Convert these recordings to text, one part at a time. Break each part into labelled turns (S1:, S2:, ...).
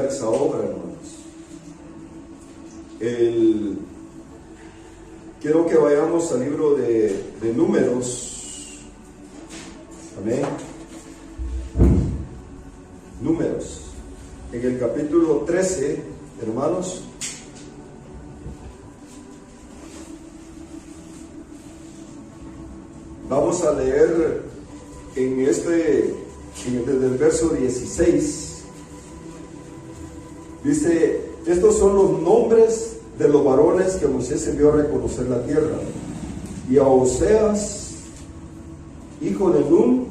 S1: Esa obra, hermanos. Quiero que vayamos al libro de Números. Amén. Números. En el capítulo 13, hermanos. Vamos a leer desde el verso 16. Dice, estos son los nombres de los varones que Moisés envió a reconocer la tierra. Y a Oseas, hijo de Nun,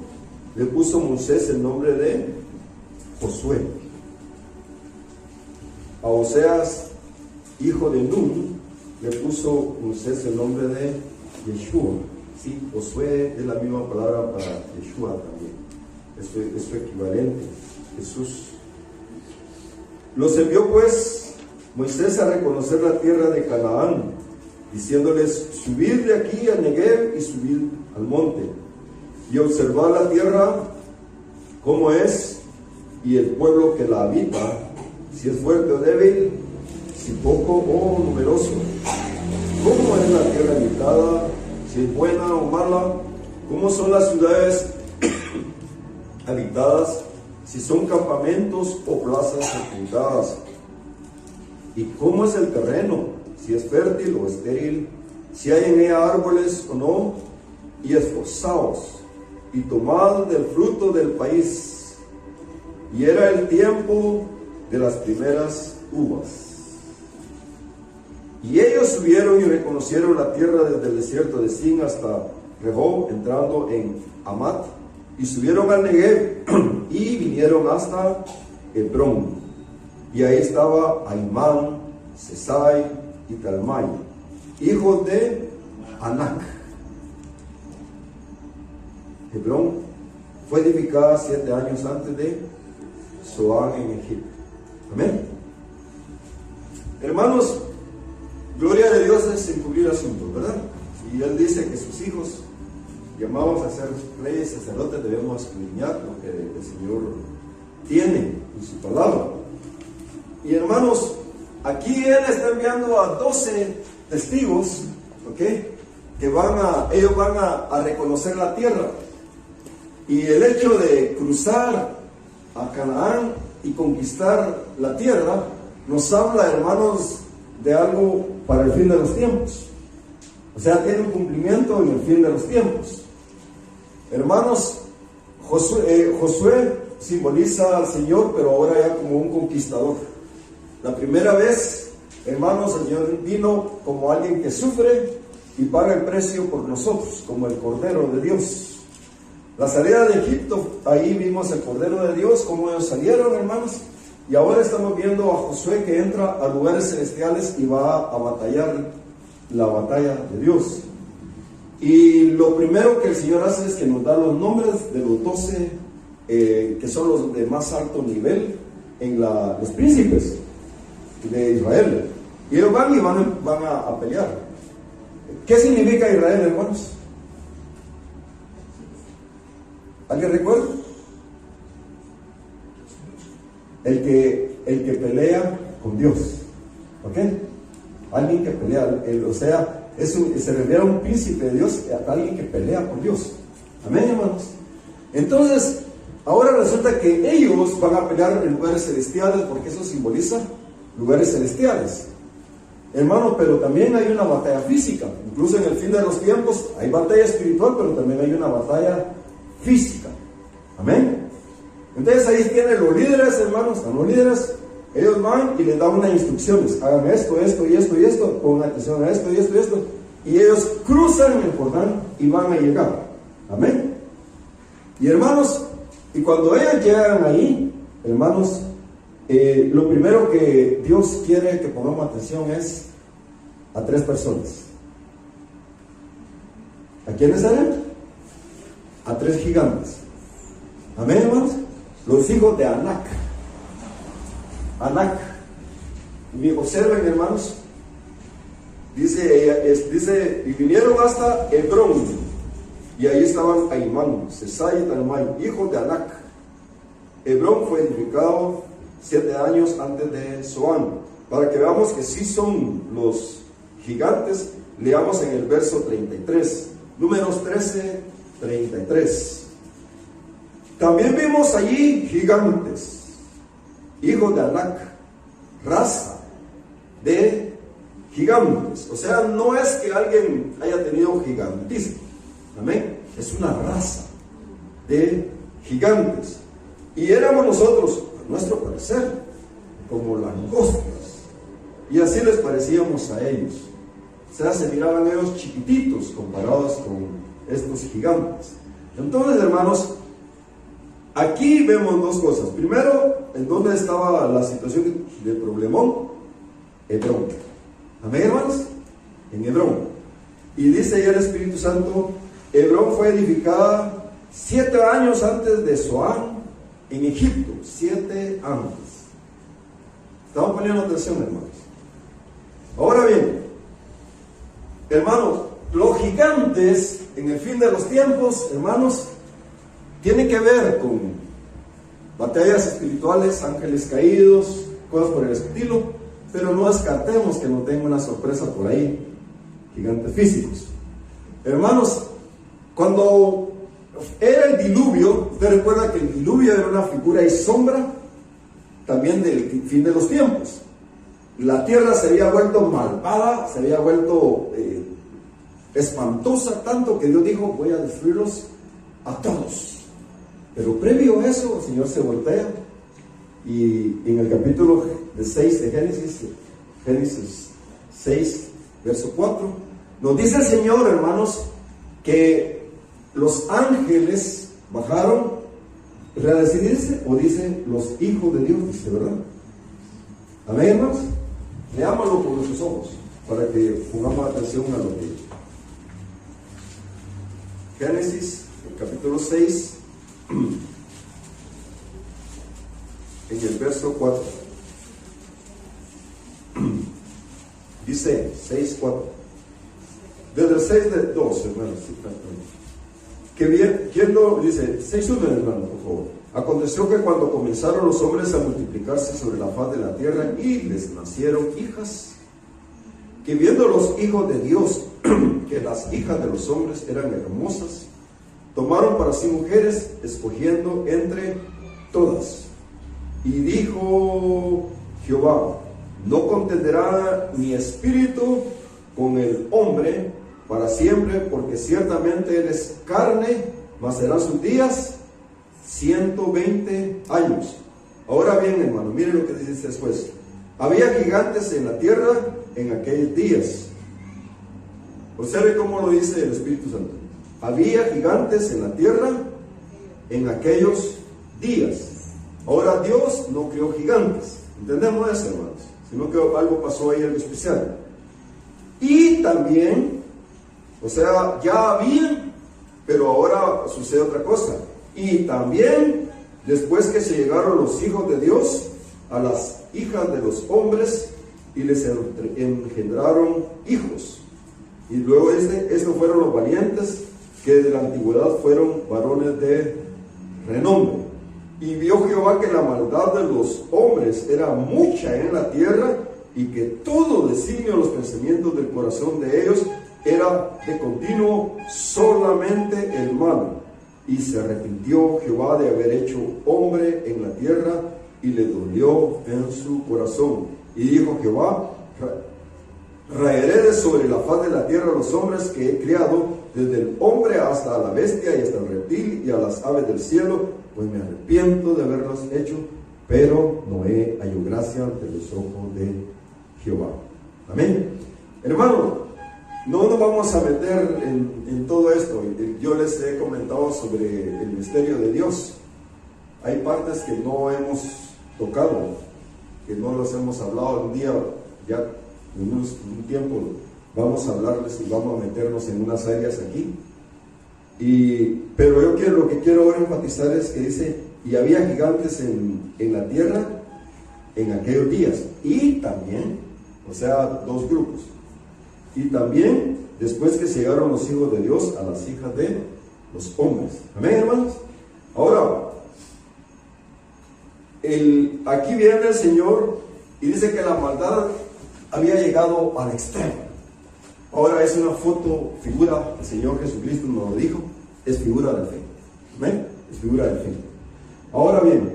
S1: le puso Moisés el nombre de Josué. A Oseas, hijo de Nun, le puso Moisés el nombre de Yeshua. Sí, Josué es la misma palabra para Yeshua también. Es su equivalente, Jesús. Los envió pues Moisés a reconocer la tierra de Canaán, diciéndoles, subid de aquí a Negev y subid al monte, y observad la tierra, cómo es, y el pueblo que la habita, si es fuerte o débil, si poco o numeroso. ¿Cómo es la tierra habitada? Si es buena o mala. ¿Cómo son las ciudades habitadas? Si son campamentos o plazas fortificadas. ¿Y cómo es el terreno? Si es fértil o estéril. Si hay en ella árboles o no. Y esforzaos y tomad del fruto del país. Y era el tiempo de las primeras uvas. Y ellos subieron y reconocieron la tierra desde el desierto de Sin hasta Rehob, entrando en Amat, y subieron al Negev y vinieron hasta Hebrón. Y ahí estaba Aimán, Sesai y Talmai, hijos de Anac. Hebrón fue edificada 7 años antes de Zoán en Egipto. Amén. Hermanos, gloria de Dios es encubrir asuntos, ¿verdad? Y Él dice que sus hijos, llamados a ser reyes, sacerdotes, debemos escudriñar lo que el Señor tiene en su palabra. Y hermanos, aquí Él está enviando a 12 testigos, ¿ok? Que ellos van a reconocer la tierra. Y el hecho de cruzar a Canaán y conquistar la tierra nos habla, hermanos, de algo para el fin de los tiempos. O sea, tiene un cumplimiento en el fin de los tiempos. Hermanos, Josué simboliza al Señor, pero ahora ya como un conquistador. La primera vez, hermanos, el Señor vino como alguien que sufre y paga el precio por nosotros, como el Cordero de Dios. La salida de Egipto, ahí vimos el Cordero de Dios, cómo ellos salieron, hermanos. Y ahora estamos viendo a Josué que entra a lugares celestiales y va a batallar la batalla de Dios. Y lo primero que el Señor hace es que nos da los nombres de los 12 que son los de más alto nivel en los príncipes de Israel. Y ellos van y van a pelear. ¿Qué significa Israel, hermanos? ¿Alguien recuerda? El que pelea con Dios. ¿Ok? Alguien que pelea. O sea, se refiere a un príncipe de Dios, a alguien que pelea con Dios. Amén, hermanos. Entonces, ahora resulta que ellos van a pelear en lugares celestiales, porque eso simboliza lugares celestiales. Hermanos, pero también hay una batalla física. Incluso en el fin de los tiempos hay batalla espiritual, pero también hay una batalla física. Amén. Entonces ahí tienen los líderes, hermanos. Están los líderes. Ellos van y les dan unas instrucciones. Hagan esto, esto y esto y esto. Pongan atención a esto y esto y esto. Y ellos cruzan el Jordán y van a llegar. Amén. Y hermanos, y cuando ellos llegan ahí, hermanos, lo primero que Dios quiere que pongamos atención es a 3 personas. ¿A quiénes eran? A 3 gigantes. Amén, hermanos. Los hijos de Anac. Anac. Y observen, hermanos. Dice, y vinieron hasta Hebrón. Y ahí estaban Aimán, Sesai y Talmai, hijos de Anac. Hebrón fue edificado 7 años antes de Zoán. Para que veamos que sí son los gigantes, leamos en el verso 33. Números 13, 33. También vimos allí gigantes, hijos de Anac, raza de gigantes. O sea, no es que alguien haya tenido gigantismo. Amén. Es una raza de gigantes. Y éramos nosotros, a nuestro parecer, como langostas. Y así les parecíamos a ellos. O sea, se miraban ellos chiquititos comparados con estos gigantes. Entonces, hermanos, aquí vemos 2 cosas. Primero, ¿en dónde estaba la situación de problemón? Hebrón. Amén, hermanos. En Hebrón. Y dice ahí el Espíritu Santo, Hebrón fue edificada 7 años antes de Zoán en Egipto. 7 años. Estamos poniendo atención, hermanos. Ahora bien, hermanos, los gigantes en el fin de los tiempos, hermanos, tienen que ver con batallas espirituales, ángeles caídos, cosas por el estilo, pero no descartemos que no tenga una sorpresa por ahí, gigantes físicos. Hermanos, cuando era el diluvio, usted recuerda que el diluvio era una figura y sombra también del fin de los tiempos. La tierra se había vuelto malvada, se había vuelto espantosa, tanto que Dios dijo, voy a destruirlos a todos. Pero previo a eso, el Señor se voltea y en el capítulo 6 de Génesis 6, verso 4, nos dice el Señor, hermanos, que los ángeles bajaron, ¿dice? O dice los hijos de Dios, dice, ¿verdad? Amén, hermanos. Leámoslo con nuestros ojos para que pongamos atención a lo que Génesis, el capítulo 6, en el verso 4. Dice 6, 4. Desde el 6 de 2, hermanos. Que bien, ¿quién lo dice? 6, 1, hermano, por favor. Aconteció que cuando comenzaron los hombres a multiplicarse sobre la faz de la tierra y les nacieron hijas, que viendo los hijos de Dios que las hijas de los hombres eran hermosas, tomaron para sí mujeres, escogiendo entre todas. Y dijo Jehová: no contenderá mi espíritu con el hombre para siempre, porque ciertamente él es carne, mas serán sus días 120 años. Ahora bien, hermano, miren lo que dice después. Había gigantes en la tierra en aquellos días. Observe cómo lo dice el Espíritu Santo. Había gigantes en la tierra en aquellos días. Ahora Dios no creó gigantes. ¿Entendemos eso, hermanos? Sino que algo pasó ahí, algo especial. Y también, o sea, ya había, pero ahora sucede otra cosa. Y también, después que se llegaron los hijos de Dios a las hijas de los hombres y les engendraron hijos. Y luego estos fueron los valientes que de la antigüedad fueron varones de renombre. Y vio Jehová que la maldad de los hombres era mucha en la tierra, y que todo designio de los pensamientos del corazón de ellos era de continuo solamente el mal. Y se arrepintió Jehová de haber hecho hombre en la tierra, y le dolió en su corazón. Y dijo Jehová: raeré de sobre la faz de la tierra a los hombres que he criado, desde el hombre hasta la bestia y hasta el reptil y a las aves del cielo, pues me arrepiento de haberlos hecho. Pero Noé halló gracia ante los ojos de Jehová. Amén. Hermano, no nos vamos a meter en todo esto. Yo les he comentado sobre el misterio de Dios. Hay partes que no hemos tocado, que no los hemos hablado. Un día, ya en un tiempo, vamos a hablarles y vamos a meternos en unas áreas aquí. Pero lo que quiero ahora enfatizar es que dice: y había gigantes en la tierra en aquellos días. Y también, o sea, dos grupos. Y también, después que llegaron los hijos de Dios a las hijas de los hombres. Amén, hermanos. Ahora, aquí viene el Señor y dice que la maldad había llegado al extremo. Ahora es una figura, el Señor Jesucristo nos lo dijo, es figura del fin. Amén, es figura del fin. Ahora bien,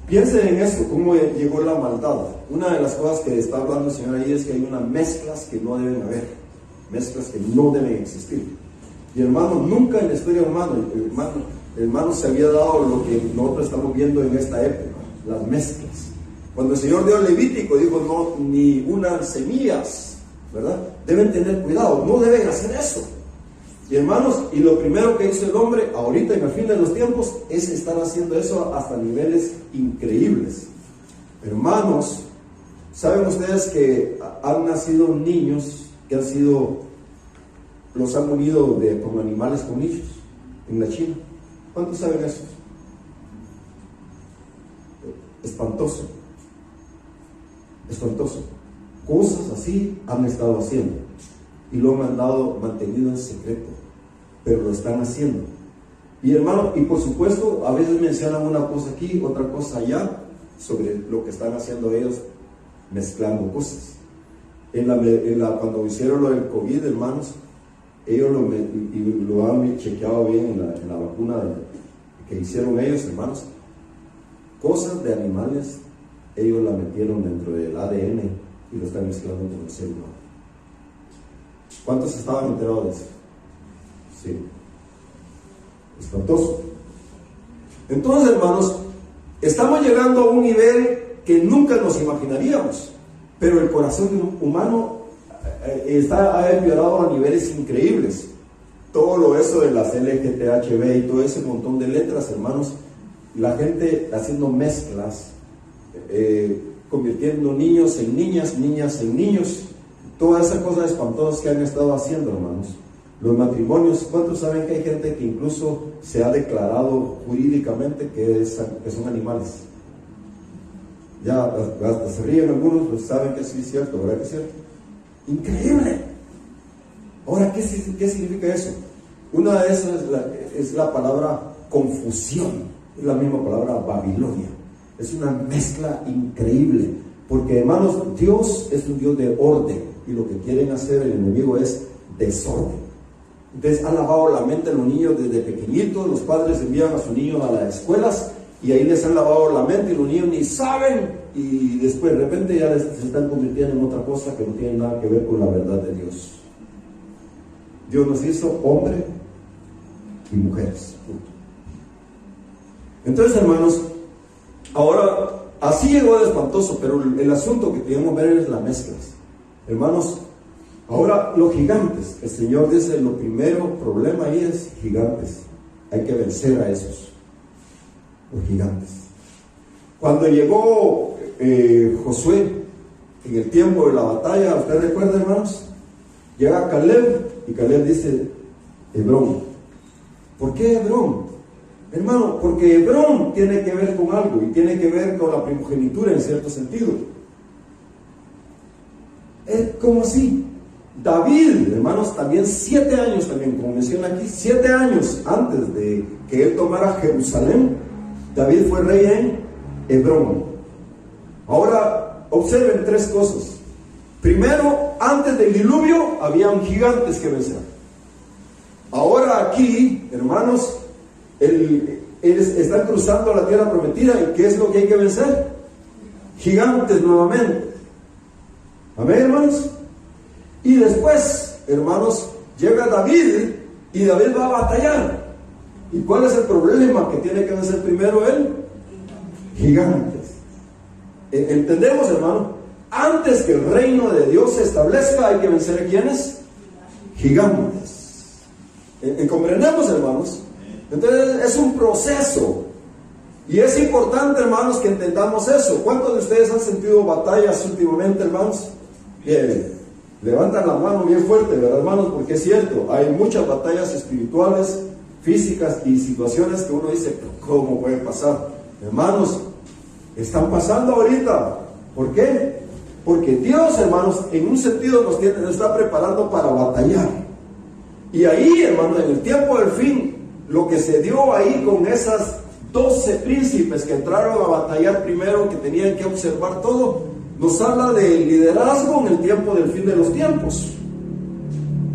S1: piensen en esto, cómo llegó la maldad. Una de las cosas que está hablando el Señor ahí es que hay unas mezclas que no deben haber, mezclas que no deben existir. Y hermano, nunca en la historia humana, hermano, se había dado lo que nosotros estamos viendo en esta época, las mezclas. Cuando el Señor dio el Levítico, dijo: no, ni unas semillas, ¿verdad? Deben tener cuidado, no deben hacer eso. Y hermanos, y lo primero que hizo el hombre ahorita en el fin de los tiempos es estar haciendo eso hasta niveles increíbles. Hermanos, ¿saben ustedes que han nacido niños que los han unido con animales con niños en la China? ¿Cuántos saben eso? Espantoso. Espantoso. Cosas así han estado haciendo y lo han mantenido en secreto, pero lo están haciendo. Y hermano, y por supuesto, a veces mencionan una cosa aquí, otra cosa allá, sobre lo que están haciendo ellos, mezclando cosas. Cuando hicieron lo del COVID, hermanos, ellos lo han chequeado bien en la vacuna que hicieron ellos, hermanos. Cosas de animales, ellos la metieron dentro del ADN y lo están mezclando con el ser humano. ¿Cuántos estaban enterados de eso? Sí. Espantoso. Entonces, hermanos, estamos llegando a un nivel que nunca nos imaginaríamos, pero el corazón humano ha empeorado a niveles increíbles. Todo lo eso de las LGTHB y todo ese montón de letras, hermanos, la gente haciendo mezclas, convirtiendo niños en niñas, niñas en niños, toda esa cosa espantosa que han estado haciendo, hermanos. Los matrimonios, ¿cuántos saben que hay gente que incluso se ha declarado jurídicamente que son animales? Ya hasta se ríen algunos, pues saben que sí es cierto, ¿verdad que es cierto? Increíble. Ahora, ¿qué significa eso? Una de esas es la palabra confusión, es la misma palabra Babilonia. Es una mezcla increíble, porque hermanos, Dios es un Dios de orden, y lo que quieren hacer el enemigo es desorden. Entonces han lavado la mente a los niños desde pequeñitos. Los padres envían a sus niños a las escuelas y ahí les han lavado la mente y los niños ni saben, y después de repente ya se están convirtiendo en otra cosa que no tiene nada que ver con la verdad de Dios. Dios nos hizo hombre y mujeres. Entonces, hermanos, ahora así llegó de espantoso, pero el asunto que tenemos que ver es las mezclas. Hermanos, ahora los gigantes, el Señor dice, lo primero problema ahí es gigantes. Hay que vencer a esos, los gigantes. Cuando llegó Josué en el tiempo de la batalla, ¿usted recuerda, hermanos? Llega Caleb y Caleb dice, Hebrón. ¿Por qué Hebrón? Hermano, porque Hebrón tiene que ver con algo, y tiene que ver con la primogenitura en cierto sentido. Es como así. David, hermanos, también 7 años, también como menciona aquí, 7 años antes de que él tomara Jerusalén, David fue rey en Hebrón. Ahora, observen 3 cosas. Primero, antes del diluvio, habían gigantes que vencer. Ahora aquí, hermanos, están cruzando la tierra prometida, ¿y qué es lo que hay que vencer? Gigantes nuevamente. Amén, hermanos. Y después, hermanos, llega David, y David va a batallar. ¿Y cuál es el problema que tiene que vencer primero él? Gigantes. ¿Entendemos, hermano? Antes que el reino de Dios se establezca, hay que vencer a ¿quiénes? Gigantes. ¿Comprendemos, hermanos? Entonces es un proceso, y es importante, hermanos, que entendamos eso. ¿Cuántos de ustedes han sentido batallas últimamente, hermanos? Bien, levantan la mano bien fuerte, ¿verdad, hermanos? Porque es cierto, hay muchas batallas espirituales, físicas y situaciones que uno dice, ¿cómo puede pasar? Hermanos, están pasando ahorita. ¿Por qué? Porque Dios, hermanos, en un sentido nos está preparando para batallar. Y ahí, hermanos, en el tiempo del fin, lo que se dio ahí con esas 12 príncipes que entraron a batallar primero, que tenían que observar todo, nos habla de liderazgo en el tiempo del fin de los tiempos.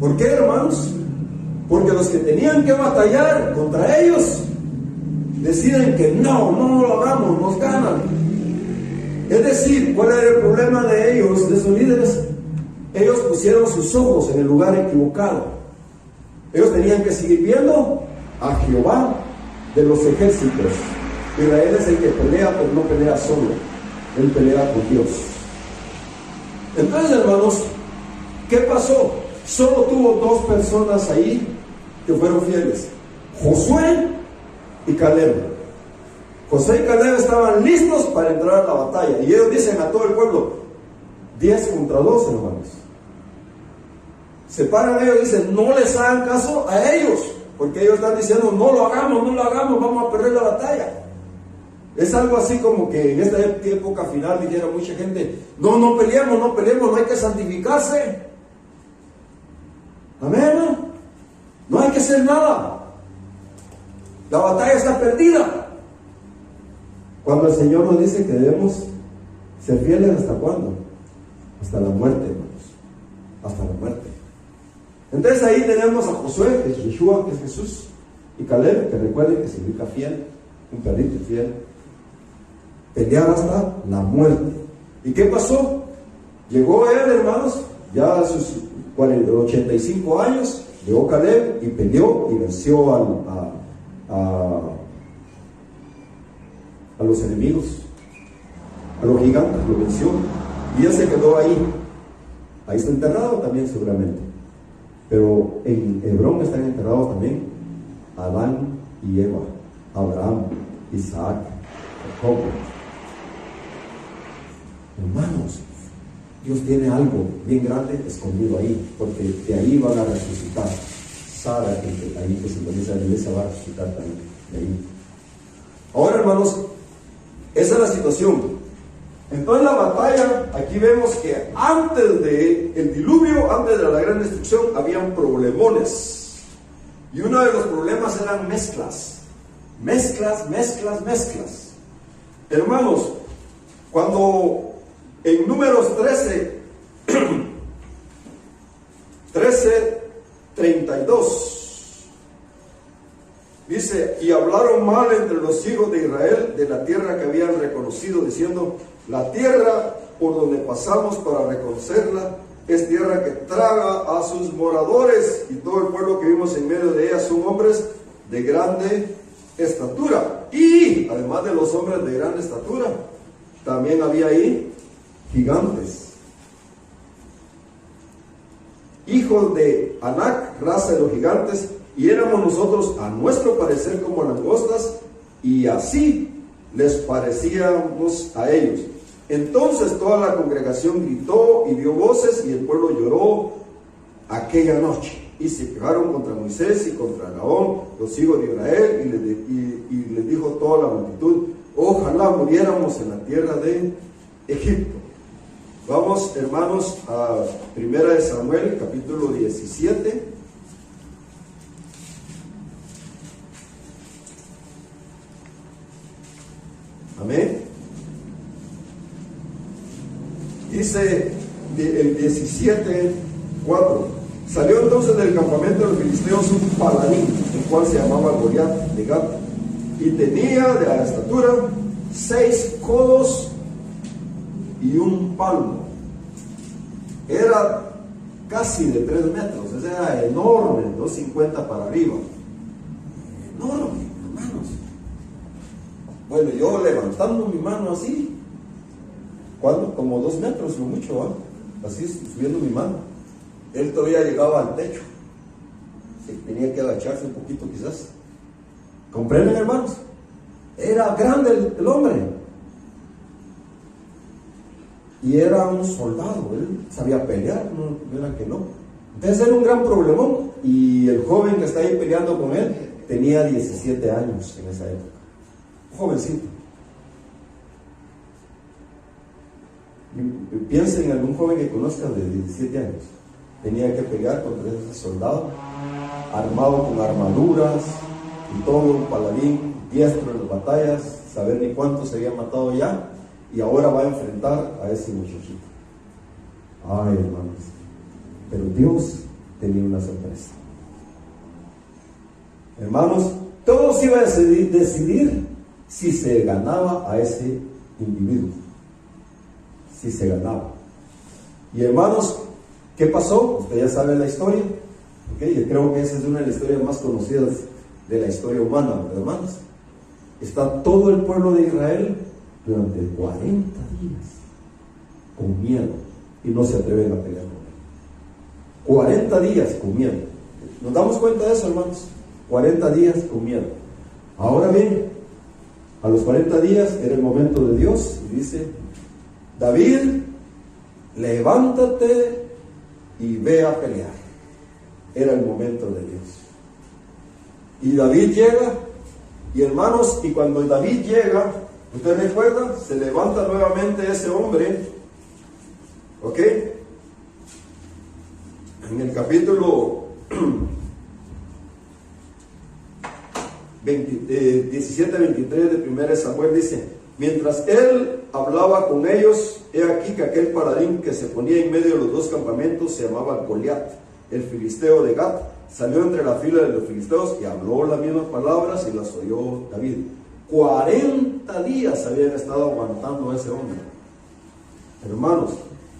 S1: ¿Por qué, hermanos? Porque los que tenían que batallar contra ellos deciden que no lo hagamos, nos ganan. Es decir, ¿cuál era el problema de ellos, de esos líderes? Ellos pusieron sus ojos en el lugar equivocado. Ellos tenían que seguir viendo a Jehová de los ejércitos. Israel es el que pelea, pero no pelea solo. Él pelea con Dios. Entonces, hermanos, ¿qué pasó? Solo tuvo 2 personas ahí que fueron fieles: Josué y Caleb. José y Caleb estaban listos para entrar a la batalla, y ellos dicen a todo el pueblo: 10 contra 2, hermanos. Se paran ellos y dicen: no les hagan caso a ellos, porque ellos están diciendo: no lo hagamos, vamos a perder la batalla. Es algo así como que en esta época final dijera mucha gente: no peleemos, no hay que santificarse. Amén, hermano. No hay que hacer nada. La batalla está perdida. Cuando el Señor nos dice que debemos ser fieles, ¿hasta cuándo? Hasta la muerte, hermanos. Hasta la muerte. Entonces ahí tenemos a Josué, que es Yeshua, que es Jesús, y Caleb, que recuerden que significa fiel, un perrito fiel. Pelear hasta la muerte. ¿Y qué pasó? Llegó él, hermanos, ya a sus 85 años, llegó Caleb y peleó y venció a los enemigos, a los gigantes, lo venció, y él se quedó ahí. Ahí está enterrado también seguramente. Pero en Hebrón están enterrados también Adán y Eva, Abraham, Isaac, Jacob. Hermanos, Dios tiene algo bien grande escondido ahí, porque de ahí van a resucitar. Sara, que ahí que simboliza la iglesia, va a resucitar también de ahí. Ahora, hermanos, esa es la situación. Entonces la batalla, aquí vemos que antes del diluvio, antes de la gran destrucción, habían problemones. Y uno de los problemas eran mezclas. Mezclas. Hermanos, cuando en Números 13:32 dice: y hablaron mal entre los hijos de Israel de la tierra que habían reconocido, diciendo: la tierra por donde pasamos para reconocerla es tierra que traga a sus moradores, y todo el pueblo que vimos en medio de ella son hombres de grande estatura. Y además de los hombres de grande estatura, también había ahí gigantes, hijos de Anac, raza de los gigantes, y éramos nosotros a nuestro parecer como langostas, y así les parecíamos a ellos. Entonces toda la congregación gritó y dio voces, y el pueblo lloró aquella noche, y se quejaron contra Moisés y contra Aarón, los hijos de Israel, y les dijo toda la multitud: ojalá muriéramos en la tierra de Egipto. Vamos, hermanos, a 1 Samuel, capítulo 17. Amén. Dice el 17:4: salió entonces del campamento de los filisteos un paladín, el cual se llamaba Goliat de Gat, y tenía de la estatura 6 codos y un palmo. Era casi de 3 metros, o sea, era enorme, 2.50 para arriba. Enorme, hermanos. Bueno, yo levantando mi mano así, ¿cuánto? Como 2 metros, lo mucho, ¿eh? Así subiendo mi mano. Él todavía llegaba al techo. Tenía que agacharse un poquito quizás. ¿Comprenden, hermanos? Era grande el hombre. Y era un soldado, él sabía pelear, no era que no. Entonces era un gran problemón. Y el joven que está ahí peleando con él tenía 17 años en esa época. Un jovencito. Y piensen en algún joven que conozcan de 17 años. Tenía que pelear contra ese soldado, armado con armaduras y todo, un paladín, diestro en las batallas, saber ni cuántos se habían matado ya, y ahora va a enfrentar a ese muchachito. Ay, hermanos, pero Dios tenía una sorpresa. Hermanos, todo se iba a decidir si se ganaba a ese individuo, si se ganaba. Y hermanos, ¿qué pasó? Usted ya sabe la historia. ¿Okay? Yo creo que esa es una de las historias más conocidas de la historia humana, ¿verdad, hermanos? Está todo el pueblo de Israel durante 40 días con miedo y no se atreven a pelear con él. 40 días con miedo. ¿Nos damos cuenta de eso, hermanos? 40 días con miedo. Ahora bien, a los 40 días era el momento de Dios, y dice: David, levántate y ve a pelear. Era el momento de Dios. Y David llega, y hermanos, y cuando David llega, ¿ustedes recuerdan? Se levanta nuevamente ese hombre, ¿ok? En el capítulo 17-23 de 1 Samuel dice: mientras él hablaba con ellos, he aquí que aquel paladín que se ponía en medio de los dos campamentos se llamaba Goliat, el filisteo de Gat, salió entre la fila de los filisteos y habló las mismas palabras y las oyó David. 40 días habían estado aguantando a ese hombre, hermanos,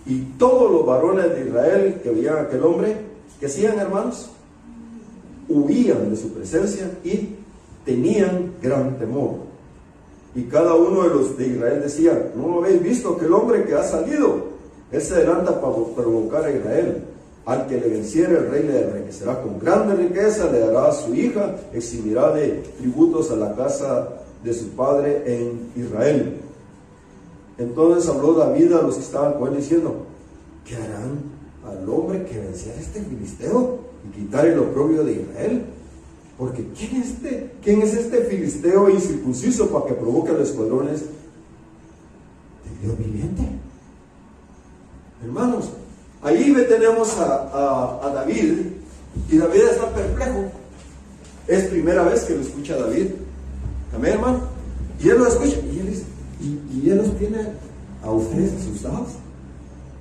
S1: y todos los varones de Israel que veían a aquel hombre, ¿qué hacían, hermanos? Huían de su presencia y tenían gran temor. Y cada uno de los de Israel decía: ¿no habéis visto aquel hombre que ha salido? Él se adelanta para provocar a Israel. Al que le venciere, el rey le enriquecerá con grande riqueza, le dará a su hija, eximirá de tributos a la casa de su padre en Israel. Entonces habló David a los que estaban con él diciendo: ¿qué harán al hombre que venciera a este filisteo y quitar el oprobio de Israel? Porque ¿quién es este filisteo incircunciso para que provoque a los escuadrones del Dios viviente? Hermanos, ahí tenemos a David, y David está perplejo. Es primera vez que lo escucha David. Amén, hermano. Y él lo escucha y él dice, y él los tiene a ustedes asustados.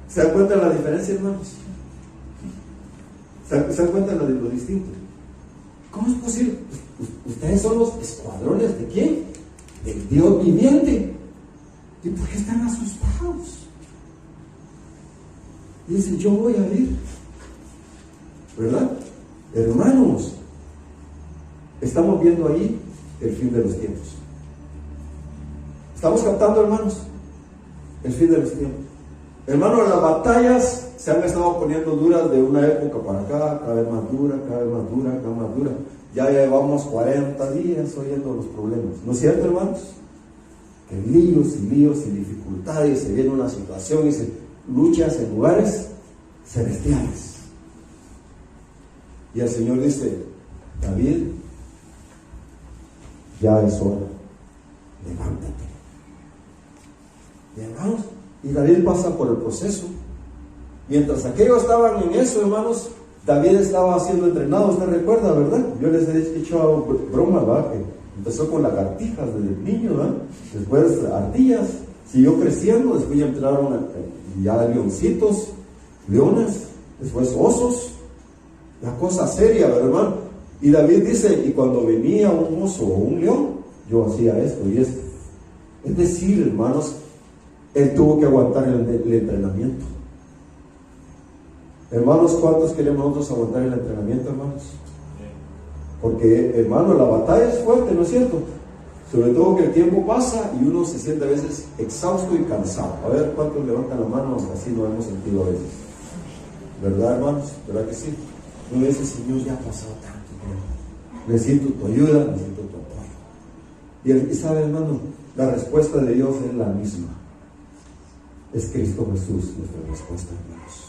S1: ¿Se dan cuenta de la diferencia, hermanos? ¿Se dan cuenta de lo distinto? ¿Cómo es posible? Ustedes son los escuadrones de ¿quién? Del Dios viviente. ¿Y por qué están asustados? Y dicen, yo voy a ir. ¿Verdad? Hermanos, estamos viendo ahí el fin de los tiempos. ¿Estamos captando, hermanos? El fin de los tiempos. Hermanos, las batallas se han estado poniendo duras de una época para acá, cada vez más dura, cada vez más dura, cada vez más dura. Ya llevamos 40 días oyendo los problemas. ¿No es cierto, hermanos? Que líos y dificultades, se viene una situación y se luchas en lugares celestiales. Y el Señor dice, David, ya es hora, levántate. Y hermanos, y David pasa por el proceso. Mientras aquellos estaban en eso, hermanos, David estaba siendo entrenado. Usted recuerda, ¿verdad? Yo les he hecho broma, ¿verdad? Que empezó con lagartijas desde el niño, ¿verdad? Después ardillas, siguió creciendo, después ya entraron ya leoncitos, leones, después osos, la cosa seria, ¿verdad, hermano? Y David dice, y cuando venía un oso o un león, yo hacía esto y esto. Es decir, hermanos, él tuvo que aguantar el entrenamiento. Hermanos, ¿cuántos queremos nosotros aguantar el entrenamiento, hermanos? Porque, hermano, la batalla es fuerte, ¿no es cierto? Sobre todo que el tiempo pasa y uno se siente a veces exhausto y cansado. A ver, ¿cuántos levantan la mano? Así nos hemos sentido a veces. ¿Verdad, hermanos? ¿Verdad que sí? Uno dice, Señor, ya ha pasado tanto tiempo. Necesito tu ayuda, necesito tu apoyo. Y sabe, hermano, la respuesta de Dios es la misma. Es Cristo Jesús nuestra respuesta, hermanos.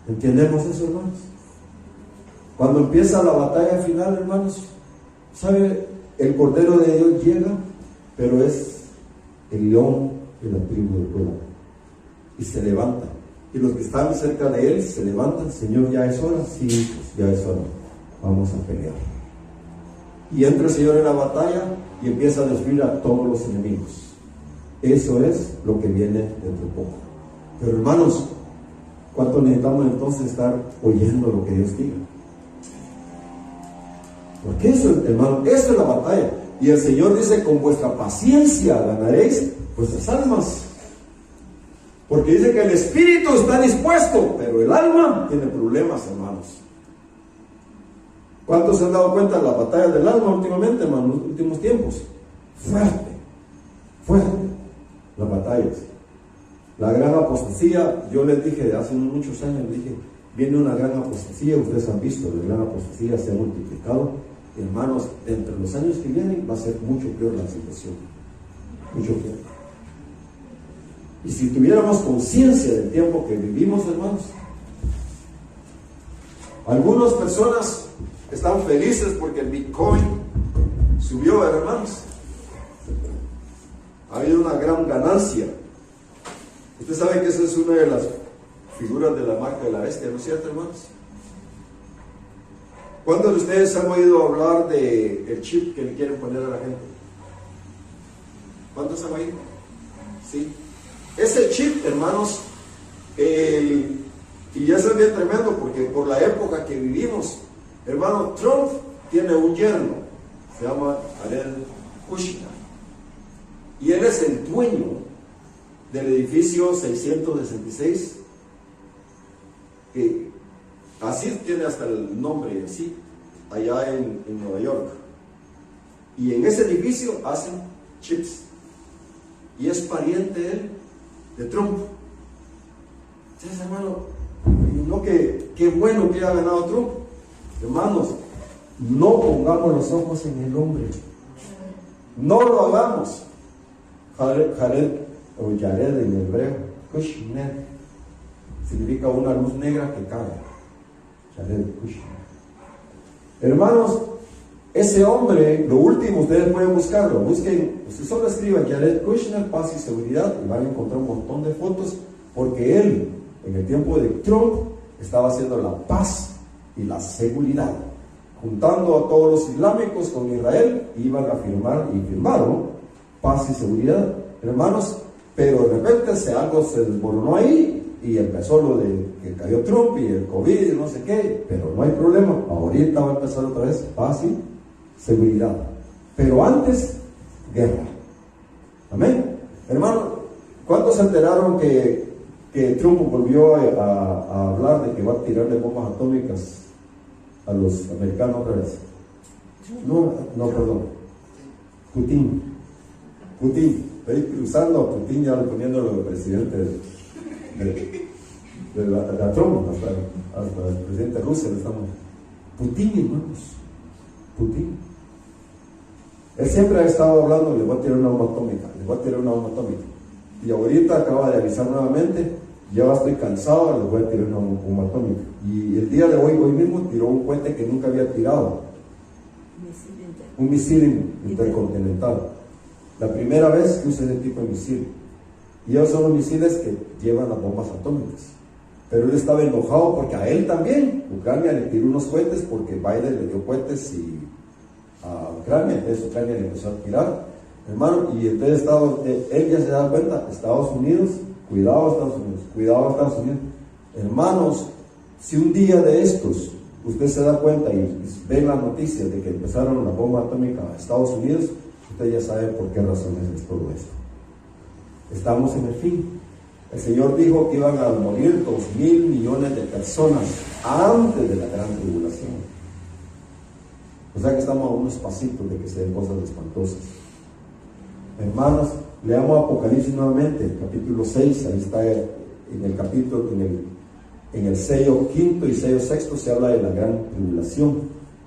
S1: ¿Entendemos eso, hermanos? Cuando empieza la batalla final, hermanos, ¿sabe? El Cordero de Dios llega, pero es el león de la tribu de Judá. Y se levanta. Y los que están cerca de él se levantan. Señor, ¿ya es hora? Sí, pues ya es hora. Vamos a pelear. Y entra el Señor en la batalla y empieza a destruir a todos los enemigos. Eso es lo que viene dentro de poco. Pero hermanos, ¿cuánto necesitamos entonces estar oyendo lo que Dios diga? Porque eso, hermano, eso es la batalla. Y el Señor dice, con vuestra paciencia ganaréis vuestras almas. Porque dice que el espíritu está dispuesto, pero el alma tiene problemas, hermanos. ¿Cuántos se han dado cuenta de la batalla del alma últimamente, hermano, en los últimos tiempos? Fuerte. Las batallas. La gran apostasía, yo les dije hace muchos años, les dije, viene una gran apostasía, ustedes han visto, la gran apostasía se ha multiplicado. Hermanos, entre los años que vienen va a ser mucho peor la situación. Mucho peor. Y si tuviéramos conciencia del tiempo que vivimos, hermanos, algunas personas están felices porque el Bitcoin subió, hermanos. Ha habido una gran ganancia. Usted sabe que esa es una de las figuras de la marca de la bestia, ¿no es cierto, hermanos? ¿Cuántos de ustedes han oído hablar del chip que le quieren poner a la gente? ¿Cuántos han oído? Sí. Ese chip, hermanos, y eso es bien tremendo porque por la época que vivimos, hermano, Trump tiene un yerno, se llama Jared Kushner, y él es el dueño del edificio 666, que así tiene hasta el nombre en sí, allá en Nueva York. Y en ese edificio hacen chips. Y es pariente él de Trump. Entonces, hermano, y no que qué bueno que haya ganado Trump. Hermanos, no pongamos los ojos en el hombre. No lo hagamos. Jared o Yared en hebreo, Kushner, significa una luz negra que cae. Jared Kushner. Hermanos, ese hombre, lo último, ustedes pueden buscarlo. Busquen, usted solo escriban Jared Kushner, paz y seguridad, y van a encontrar un montón de fotos, porque él, en el tiempo de Trump, estaba haciendo la paz y la seguridad, juntando a todos los islámicos con Israel, iban a firmar y firmaron paz y seguridad, hermanos. Pero de repente algo se desmoronó ahí y empezó lo de que cayó Trump y el COVID y no sé qué, pero no hay problema, ahorita va a empezar otra vez paz y seguridad, pero antes guerra. Amén. Hermano, ¿cuántos se enteraron que Trump volvió a hablar de que va a tirarle bombas atómicas a los americanos otra vez? No, perdón. Putin. Estoy cruzando a Putin, ya poniéndolo de presidente de Trump, hasta el presidente de Rusia le estamos. Putin, hermanos. Putin. Él siempre ha estado hablando, le voy a tirar una bomba atómica. Y ahorita acaba de avisar nuevamente, ya estoy cansado, le voy a tirar una bomba atómica. Y el día de hoy mismo tiró un cohete que nunca había tirado. Un misil intercontinental. La primera vez que usa ese tipo de misil. Y esos son los misiles que llevan las bombas atómicas. Pero él estaba enojado porque a él también, Ucrania le tiró unos cohetes porque Biden le dio cohetes a Ucrania, entonces Ucrania le empezó a tirar, hermano, y entonces él ya se da cuenta, Estados Unidos, cuidado Estados Unidos, hermanos, si un día de estos usted se da cuenta y ve las noticias de que empezaron la bomba atómica a Estados Unidos, usted ya sabe por qué razones es todo esto. Estamos en el fin. El Señor dijo que iban a morir 2.000 millones de personas antes de la gran tribulación. O sea que estamos a unos pasitos de que se den cosas espantosas. Hermanos, leamos Apocalipsis nuevamente, capítulo 6, ahí está en el capítulo, en el sello quinto y sello sexto se habla de la gran tribulación,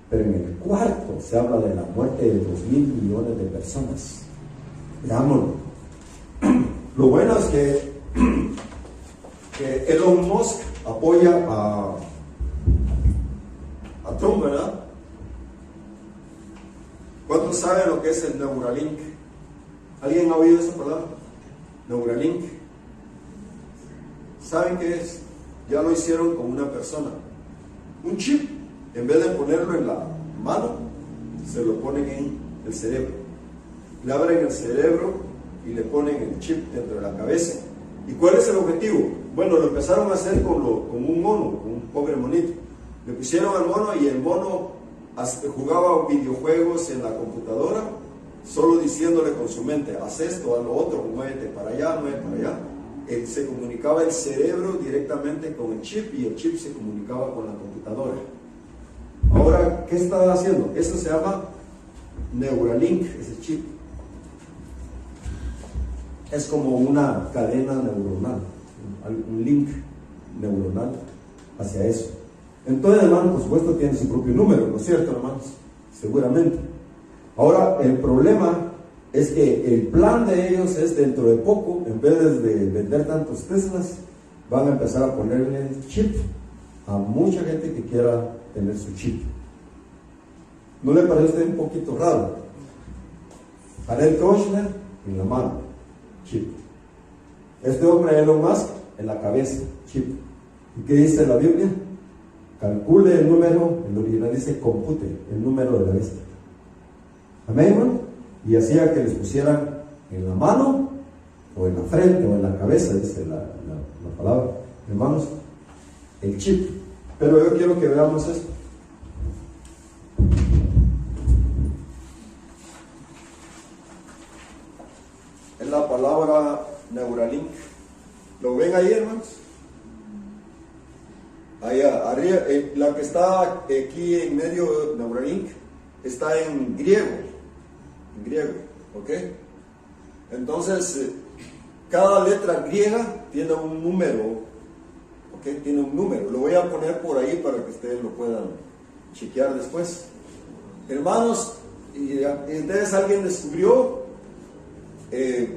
S1: pero en el cuarto se habla de la muerte de 2.000 millones de personas. Veámoslo. Lo bueno es que Elon Musk apoya a Trump, ¿verdad? ¿Cuántos saben lo que es el Neuralink? ¿Alguien ha oído esa palabra? Neuralink. ¿Saben qué es? Ya lo hicieron con una persona. Un chip, en vez de ponerlo en la mano, se lo ponen en el cerebro. Le abren el cerebro y le ponen el chip dentro de la cabeza. ¿Y cuál es el objetivo? Bueno, lo empezaron a hacer con un mono, con un pobre monito. Le pusieron al mono y el mono jugaba videojuegos en la computadora, solo diciéndole con su mente, haz esto, haz lo otro, muévete para allá, muévete para allá. Se comunicaba el cerebro directamente con el chip y el chip se comunicaba con la computadora. Ahora, ¿qué está haciendo? Eso se llama Neuralink, ese chip. Es como una cadena neuronal, un link neuronal hacia eso. Entonces, hermanos, por supuesto, tiene su propio número, ¿no es cierto, hermanos? Seguramente. Ahora, el problema es que el plan de ellos es dentro de poco, en vez de vender tantos Teslas, van a empezar a ponerle chip a mucha gente que quiera tener su chip. ¿No le parece a usted un poquito raro? Jared Kushner en la mano, chip. Este hombre, Elon Musk, en la cabeza, chip. ¿Y qué dice la Biblia? Calcule el número, el original dice compute el número de la bestia. Amén, hermano. Y hacía que les pusieran en la mano, o en la frente, o en la cabeza, dice la palabra, hermanos, el chip. Pero yo quiero que veamos esto. Es la palabra Neuralink. ¿Lo ven ahí, hermanos? Allá arriba, la que está aquí en medio, Neuralink, está en griego, ¿ok? Entonces, cada letra griega tiene un número ¿ok? Tiene un número. Lo voy a poner por ahí para que ustedes lo puedan chequear después. Hermanos, y entonces alguien descubrió,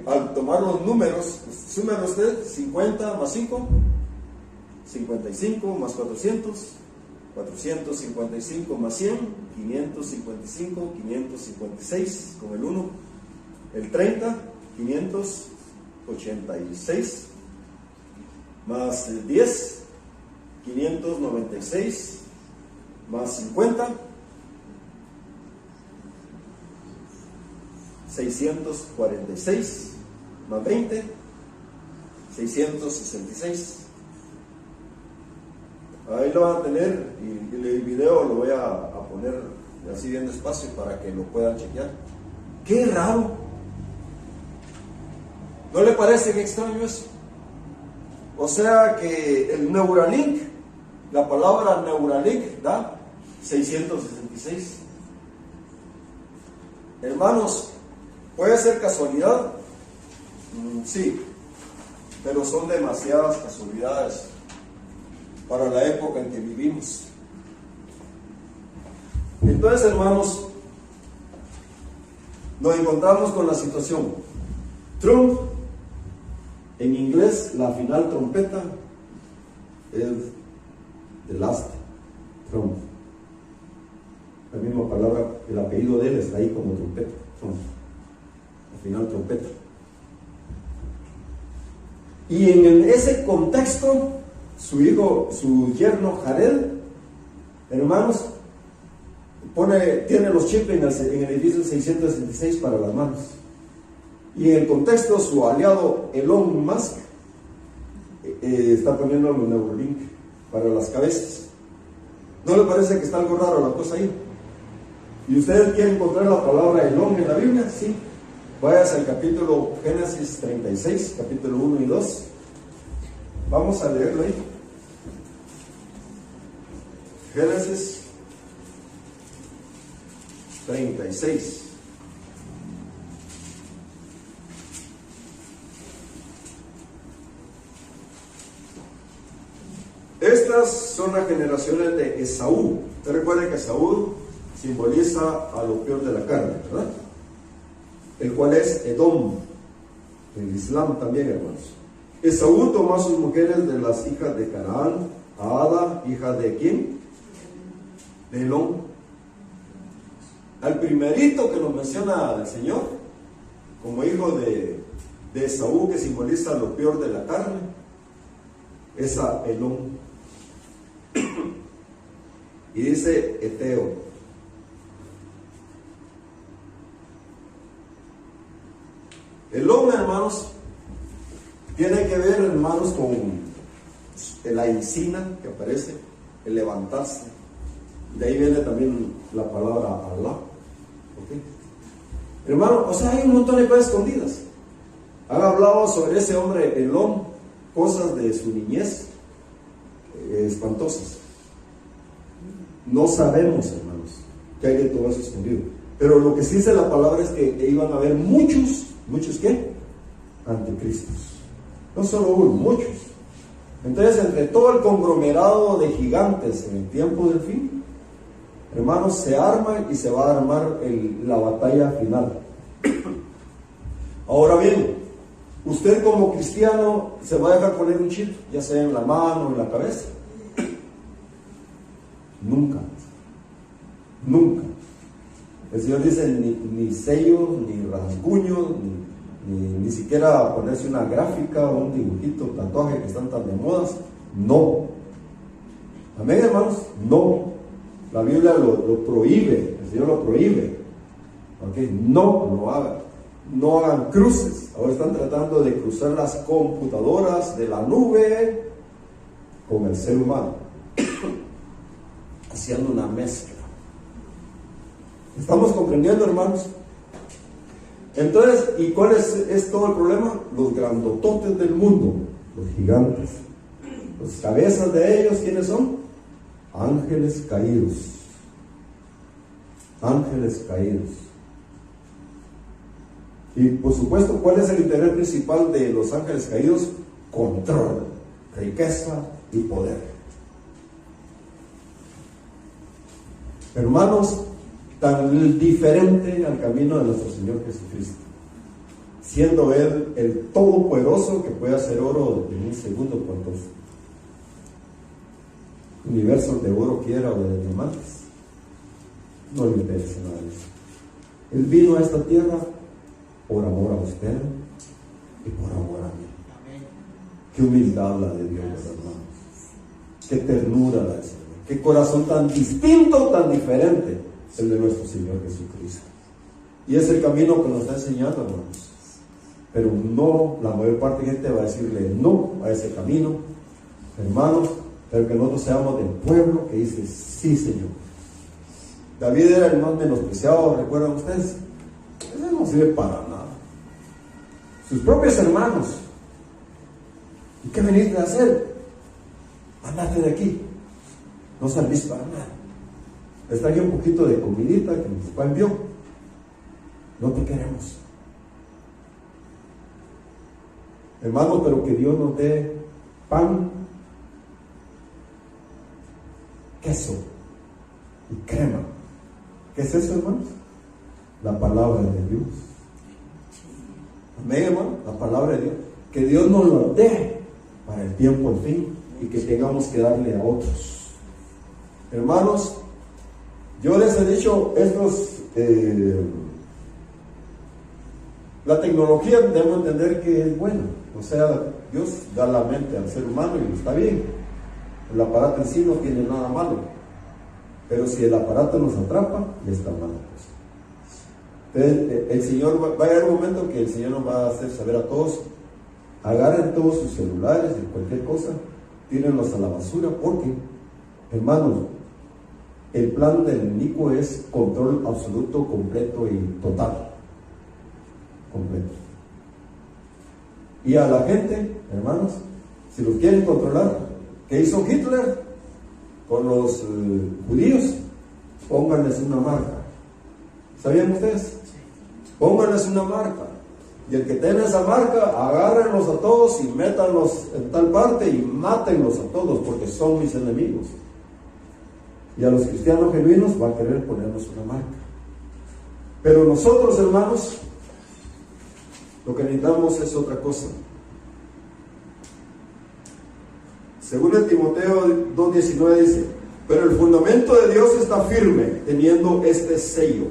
S1: al tomar los números, súmelo usted, 50 más 5, 55 más 400, 455 más 100, 555, 556 con el 1, el 30, 586, más el 10, 596, más 50, 646, más 20, 666. Ahí lo van a tener, y el video lo voy a poner así bien despacio para que lo puedan chequear. ¡Qué raro! ¿No le parece que extraño eso? O sea que el Neuralink, la palabra Neuralink da 666. Hermanos, ¿puede ser casualidad? Sí, pero son demasiadas casualidades para la época en que vivimos. Entonces, hermanos, nos encontramos con la situación. Trump, en inglés, la final trompeta es the last Trump. La misma palabra, el apellido de él está ahí como trompeta, Trump. La final trompeta. Y en ese contexto, su hijo, su yerno Jared, hermanos, tiene los chips en el edificio 666 para las manos. Y en el contexto, su aliado Elon Musk está poniendo los Neuralink para las cabezas. ¿No le parece que está algo raro la cosa ahí? ¿Y ustedes quieren encontrar la palabra Elon en la Biblia? Sí. Váyase al capítulo Génesis 36, capítulo 1 y 2. Vamos a leerlo ahí. Génesis 36. Estas son las generaciones de Esaú. Usted recuerda que Esaú simboliza a lo peor de la carne, ¿verdad? El cual es Edom, el Islam también, hermanos. Esaú tomó a sus mujeres de las hijas de Canaán, a Ada, hija de ¿quién? De Elón. Al primerito que nos menciona el Señor, como hijo de Esaú, que simboliza lo peor de la carne, es a Elón. Y dice Eteo. Elón, hermanos, tiene que ver, hermanos, con la encina que aparece, el levantarse. De ahí viene también la palabra Alá. ¿Okay? Hermano, o sea, hay un montón de cosas escondidas. Han hablado sobre ese hombre Elón, cosas de su niñez espantosas. No sabemos, hermanos, que hay de todo eso escondido. Pero lo que sí dice la palabra es que iban a haber muchos ¿qué? Anticristos. No solo uno, muchos. Entonces, entre todo el conglomerado de gigantes en el tiempo del fin, hermanos, se arma y se va a armar la batalla final. Ahora bien, usted como cristiano se va a dejar poner un chip, ya sea en la mano o en la cabeza. Nunca. Nunca. El Señor dice ni sellos, ni rasguños, ni siquiera ponerse una gráfica o un dibujito, tatuaje que están tan de modas. No. Amén, hermanos. No. La Biblia lo prohíbe. El Señor lo prohíbe. ¿Okay? No lo hagan. No hagan cruces. Ahora están tratando de cruzar las computadoras de la nube con el ser humano, haciendo una mezcla. ¿Estamos comprendiendo, hermanos? Entonces, ¿y cuál es todo el problema? Los grandototes del mundo, los gigantes. Las cabezas de ellos, ¿quiénes son? Ángeles caídos. Ángeles caídos. Y por supuesto, ¿cuál es el interés principal de los ángeles caídos? Control, riqueza y poder. Hermanos, tan diferente al camino de nuestro Señor Jesucristo, siendo Él el Todopoderoso que puede hacer oro en un segundo cuantos universos de oro quiera o de diamantes. No le interesa nada de eso. Él vino a esta tierra por amor a usted y por amor a mí. Qué humildad la de Dios, hermanos. Qué ternura la del Señor. Qué corazón tan distinto, tan diferente el de nuestro Señor Jesucristo. Y es el camino que nos está enseñando, hermanos. Pero no, la mayor parte de gente va a decirle no a ese camino, hermanos, pero que nosotros seamos del pueblo que dice sí, Señor. David era el más menospreciado, ¿recuerdan ustedes? Ese no sirve para nada. Sus propios hermanos. ¿Y qué veniste a hacer? Andate de aquí. No servís para nada. Les traje un poquito de comidita que mi papá envió. No te queremos. Hermanos, pero que Dios nos dé pan, queso y crema. ¿Qué es eso, hermanos? La palabra de Dios. Amén, hermano, la palabra de Dios. Que Dios nos lo dé para el tiempo al fin y que tengamos que darle a otros. Hermanos, yo les he dicho la tecnología debemos entender que es buena. O sea, Dios da la mente al ser humano y está bien. El aparato en sí no tiene nada malo. Pero si el aparato nos atrapa, ya está mal. Entonces, el Señor va a llegar un momento que el Señor nos va a hacer saber a todos: agarren todos sus celulares y cualquier cosa, tírenlos a la basura, porque, hermanos, el plan del inicuo es control absoluto, completo y total. Completo. Y a la gente, hermanos, si los quieren controlar, ¿qué hizo Hitler con los judíos? Pónganles una marca. ¿Sabían ustedes? Pónganles una marca. Y el que tenga esa marca, agárrenlos a todos y métanlos en tal parte y mátenlos a todos, porque son mis enemigos. Y a los cristianos genuinos va a querer ponernos una marca. Pero nosotros, hermanos, lo que necesitamos es otra cosa. Según el Timoteo 2:19 dice: pero el fundamento de Dios está firme, teniendo este sello: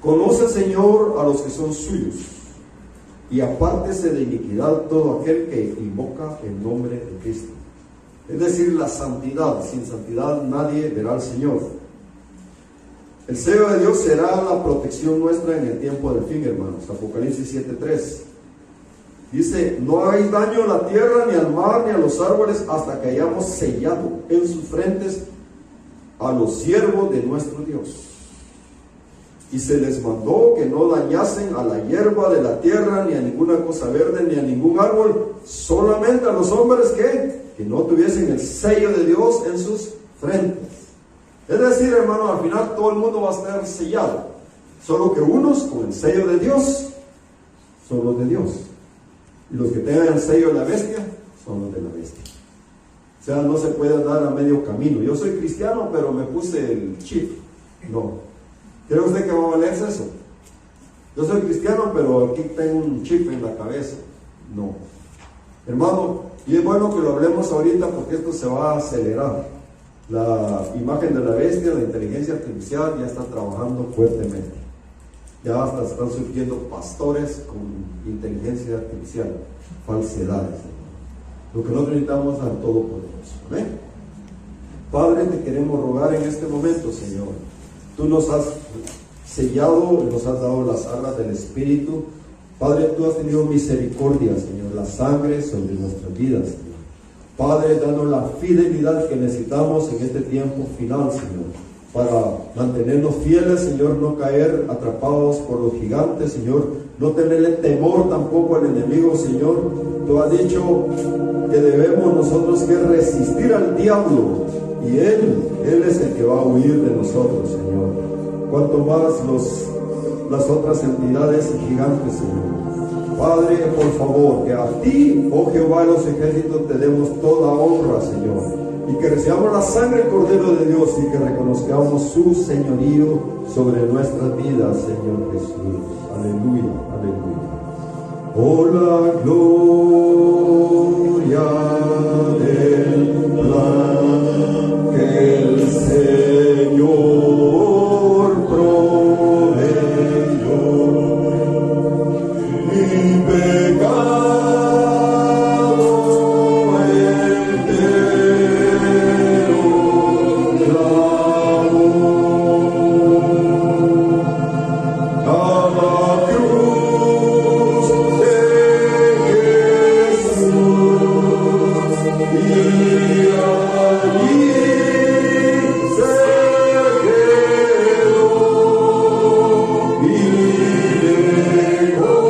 S1: conoce, Señor, a los que son suyos, y apártese de iniquidad todo aquel que invoca el nombre de Cristo. Es decir, la santidad. Sin santidad nadie verá al Señor. El sello de Dios será la protección nuestra en el tiempo del fin, hermanos. Apocalipsis 7:3 dice: no hay daño a la tierra, ni al mar, ni a los árboles, hasta que hayamos sellado en sus frentes a los siervos de nuestro Dios. Y se les mandó que no dañasen a la hierba de la tierra, ni a ninguna cosa verde, ni a ningún árbol, solamente a los hombres que no tuviesen el sello de Dios en sus frentes. Es decir, hermano, al final todo el mundo va a estar sellado, solo que unos con el sello de Dios son los de Dios, y los que tengan el sello de la bestia son los de la bestia. O sea, no se puede andar a medio camino. Yo soy cristiano, pero me puse el chip. No. ¿Cree usted que va a valerse eso? Yo soy cristiano, pero aquí tengo un chip en la cabeza. No. Hermano, y es bueno que lo hablemos ahorita, porque esto se va a acelerar. La imagen de la bestia, la inteligencia artificial ya está trabajando fuertemente. Ya hasta están surgiendo pastores con inteligencia artificial, falsedades. Lo que nosotros necesitamos al Todopoderoso. ¿Amén? Padre, te queremos rogar en este momento, Señor. Tú nos has sellado, nos has dado las arras del Espíritu. Padre, tú has tenido misericordia, Señor, la sangre sobre nuestras vidas, Señor. Padre, danos la fidelidad que necesitamos en este tiempo final, Señor, para mantenernos fieles, Señor, no caer atrapados por los gigantes, Señor, no tenerle temor tampoco al enemigo, Señor. Tú has dicho que debemos nosotros que resistir al diablo, y Él es el que va a huir de nosotros, Señor. Cuanto más las otras entidades y gigantes, Señor. Padre, por favor, que a ti, oh Jehová de los ejércitos, te demos toda honra, Señor. Y que recibamos la sangre del Cordero de Dios y que reconozcamos su señorío sobre nuestras vidas, Señor Jesús. Aleluya, aleluya. Oh, la gloria del plan que el Señor proveyó. Mi pecado entero clamó a la cruz de Jesús y allí se quedó y dejó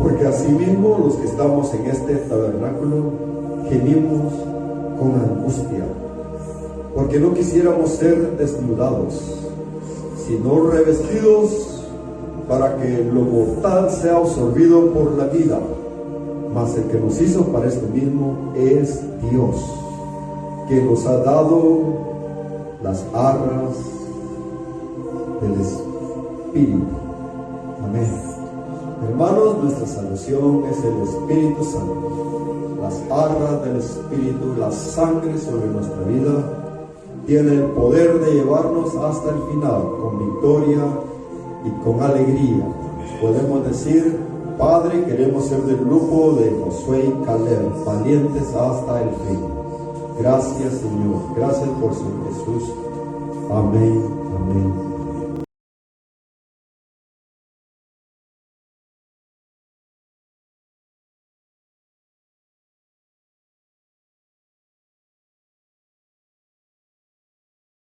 S1: porque asimismo los que estamos en este tabernáculo gemimos con angustia, porque no quisiéramos ser desnudados, sino revestidos, para que lo mortal sea absorbido por la vida. Mas el que nos hizo para esto mismo es Dios, que nos ha dado las arras del Espíritu. Amén. Hermanos, nuestra salvación es el Espíritu Santo. Las arras del Espíritu, la sangre sobre nuestra vida, tiene el poder de llevarnos hasta el final, con victoria y con alegría. Podemos decir: Padre, queremos ser del grupo de Josué y Caleb, valientes hasta el fin. Gracias, Señor. Gracias por Señor Jesús. Amén. Amén.